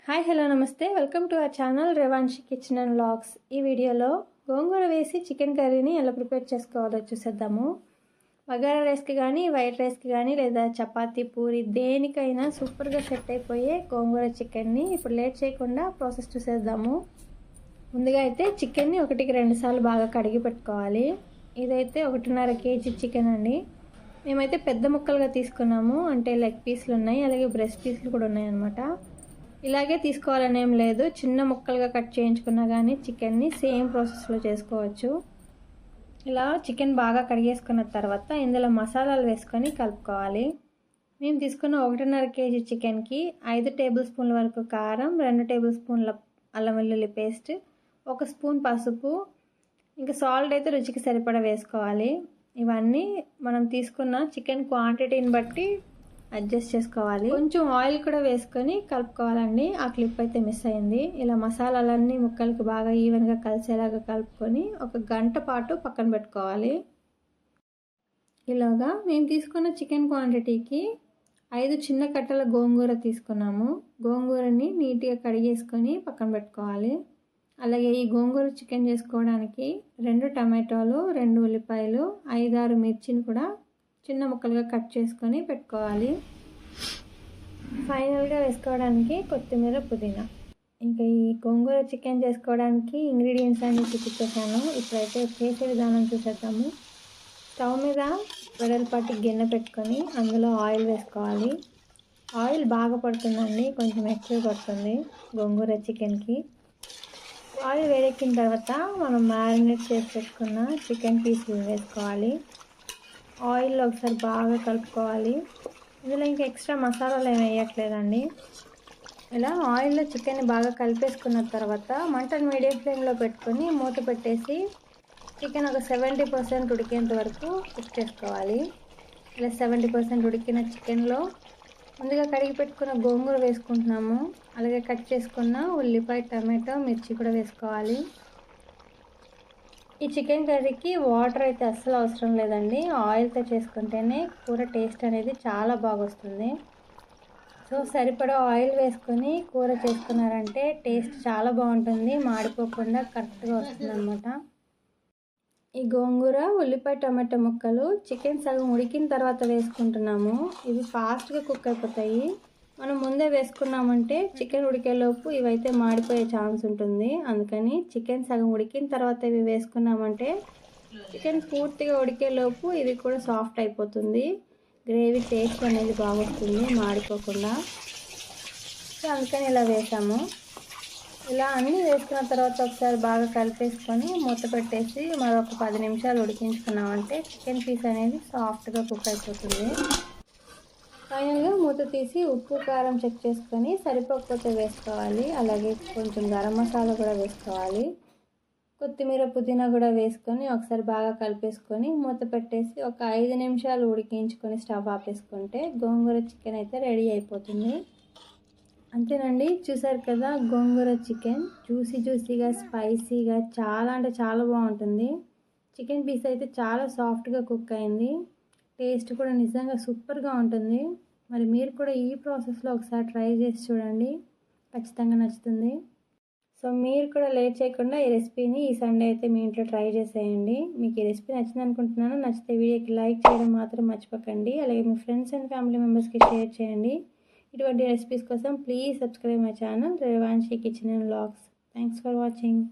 Hi hello నమస్తే welcome to our channel Revanshi kitchen and vlogs. ఈ వీడియోలో గోంగూర వేసి చికెన్ కర్రీని ఎలా ప్రిపేర్ చేసుకోవాలో చూసేద్దాము. బగారా రైస్కి కానీ వైట్ రైస్కి కానీ లేదా చపాతీ పూరి దేనికైనా సూపర్గా సెట్ అయిపోయే గోంగూర చికెన్ని ఇప్పుడు లేట్ చేయకుండా ప్రాసెస్ చూసేద్దాము. ముందుగా అయితే చికెన్ని 1-2 సార్లు బాగా కడిగి పెట్టుకోవాలి. ఇదైతే 1.5 kg చికెన్ అండి. మేమైతే పెద్ద ముక్కలుగా తీసుకున్నాము, అంటే లెగ్ పీస్లు ఉన్నాయి, అలాగే బ్రెస్ట్ పీస్లు కూడా ఉన్నాయి అన్నమాట. ఇలాగే తీసుకోవాలని ఏం లేదు, చిన్న ముక్కలుగా కట్ చేయించుకున్నా కానీ చికెన్ని సేమ్ ప్రాసెస్లో చేసుకోవచ్చు. ఇలా చికెన్ బాగా కడిగేసుకున్న తర్వాత ఇందులో మసాలాలు వేసుకొని కలుపుకోవాలి. మేము తీసుకున్న 1.5 kg చికెన్కి 5 టేబుల్ స్పూన్ల వరకు కారం, 2 టేబుల్ స్పూన్ల అల్లం వెల్లుల్లి పేస్ట్, 1 స్పూన్ పసుపు, ఇంకా సాల్ట్ అయితే రుచికి సరిపడా వేసుకోవాలి. ఇవన్నీ మనం తీసుకున్న చికెన్ క్వాంటిటీని బట్టి అడ్జస్ట్ చేసుకోవాలి. కొంచెం ఆయిల్ కూడా వేసుకొని కలుపుకోవాలండి. ఆ క్లిప్ అయితే మిస్ అయింది. ఇలా మసాలాలన్నీ ముక్కలకి బాగా ఈవెన్గా కలిసేలాగా కలుపుకొని 1 గంట పాటు పక్కన పెట్టుకోవాలి. ఇలాగా మేము తీసుకున్న చికెన్ క్వాంటిటీకి 5 చిన్న కట్టల గోంగూర తీసుకున్నాము. గోంగూరని నీట్గా కడిగేసుకొని పక్కన పెట్టుకోవాలి. అలాగే ఈ గోంగూర చికెన్ చేసుకోవడానికి 2 టమాటోలు, 2 ఉల్లిపాయలు, 5-6 మిర్చిని కూడా చిన్న ముక్కలుగా కట్ చేసుకొని పెట్టుకోవాలి. ఫైనల్గా వేసుకోవడానికి కొత్తిమీర, పుదీనా. ఇంకా ఈ గోంగూర చికెన్ చేసుకోవడానికి ఇంగ్రీడియంట్స్ అన్ని చూపించేసాను. ఇప్పుడైతే చేసే విధానం చూసేద్దాము. స్టవ్ మీద వెడల్పాటి గిన్నె పెట్టుకొని అందులో ఆయిల్ వేసుకోవాలి. ఆయిల్ బాగా పడుతుందండి, కొంచెం ఎక్కువ పడుతుంది గోంగూర చికెన్కి. ఆయిల్ వేడెక్కిన తర్వాత మనం మ్యారినేట్ చేసి పెట్టుకున్న చికెన్ పీసులు వేసుకోవాలి. ఆయిల్లో ఒకసారి బాగా కలుపుకోవాలి. ఇందులో ఇంకా ఎక్స్ట్రా మసాలాలు ఏమి వేయట్లేదండి. ఇలా ఆయిల్లో చికెన్ని బాగా కలిపేసుకున్న తర్వాత మంటను మీడియం ఫ్లేమ్లో పెట్టుకొని మూత పెట్టేసి చికెన్ ఒక 70% ఉడికేంత వరకు కుక్ చేసుకోవాలి. ఇలా 70% ఉడికిన చికెన్లో ముందుగా కడిగి పెట్టుకున్న గోంగూర వేసుకుంటున్నాము. అలాగే కట్ చేసుకున్న ఉల్లిపాయ, టమాటో, మిర్చి కూడా వేసుకోవాలి. ఈ చికెన్ కర్రీకి వాటర్ అయితే అస్సలు అవసరం లేదండి. ఆయిల్తో చేసుకుంటేనే కూర టేస్ట్ అనేది చాలా బాగా వస్తుంది. సో సరిపడా ఆయిల్ వేసుకొని కూర చేసుకున్నారంటే టేస్ట్ చాలా బాగుంటుంది, మాడిపోకుండా కరెక్ట్గా వస్తుంది అన్నమాట. ఈ గోంగూర, ఉల్లిపాయ, టమాటో ముక్కలు చికెన్ సగం ఉడికిన తర్వాత వేసుకుంటున్నాము. ఇవి ఫాస్ట్గా కుక్ అయిపోతాయి. మనం ముందే వేసుకున్నామంటే చికెన్ ఉడికేలోపు ఇవైతే మాడిపోయే ఛాన్స్ ఉంటుంది. అందుకని చికెన్ సగం ఉడికిన తర్వాత ఇవి వేసుకున్నామంటే చికెన్ పూర్తిగా ఉడికేలోపు ఇది కూడా సాఫ్ట్ అయిపోతుంది. గ్రేవీ టేస్ట్ అనేది బాగొస్తుంది మాడిపోకుండా. సో అందుకని ఇలా వేసాము. ఇలా అన్నీ వేసుకున్న తర్వాత ఒకసారి బాగా కలిపేసుకొని మూత పెట్టేసి మరొక 10 నిమిషాలు ఉడికించుకున్నామంటే చికెన్ పీస్ అనేది సాఫ్ట్గా కుక్ అయిపోతుంది. ఫైనల్గా మూత తీసి ఉప్పు, కారం చెక్ చేసుకొని సరిపోకపోతే వేసుకోవాలి. అలాగే కొంచెం గరం మసాలా కూడా వేసుకోవాలి. కొత్తిమీర, పుదీనా కూడా వేసుకొని ఒకసారి బాగా కలిపేసుకొని మూత పెట్టేసి ఒక 5 నిమిషాలు ఉడికించుకొని స్టవ్ ఆపేసుకుంటే గోంగూర చికెన్ అయితే రెడీ అయిపోతుంది. అంతేనండి, చూసారు కదా గోంగూర చికెన్. జ్యూసీగా, స్పైసీగా చాలా అంటే చాలా బాగుంటుంది. చికెన్ పీస్ అయితే చాలా సాఫ్ట్గా కుక్ అయింది. టేస్ట్ కూడా నిజంగా సూపర్గా ఉంటుంది. మరి మీరు కూడా ఈ ప్రాసెస్లో ఒకసారి ట్రై చేసి చూడండి, ఖచ్చితంగా నచ్చుతుంది. సో మీరు కూడా లేట్ చేయకుండా ఈ రెసిపీని ఈ సండే అయితే మీ ఇంట్లో ట్రై చేసేయండి. మీకు ఈ రెసిపీ నచ్చింది అనుకుంటున్నాను. నచ్చితే వీడియోకి లైక్ చేయడం మాత్రం మర్చిపోకండి. అలాగే మీ ఫ్రెండ్స్ అండ్ ఫ్యామిలీ మెంబర్స్కి షేర్ చేయండి. ఇటువంటి రెసిపీస్ కోసం please subscribe my channel Revanshi kitchen and vlogs. Thanks for watching.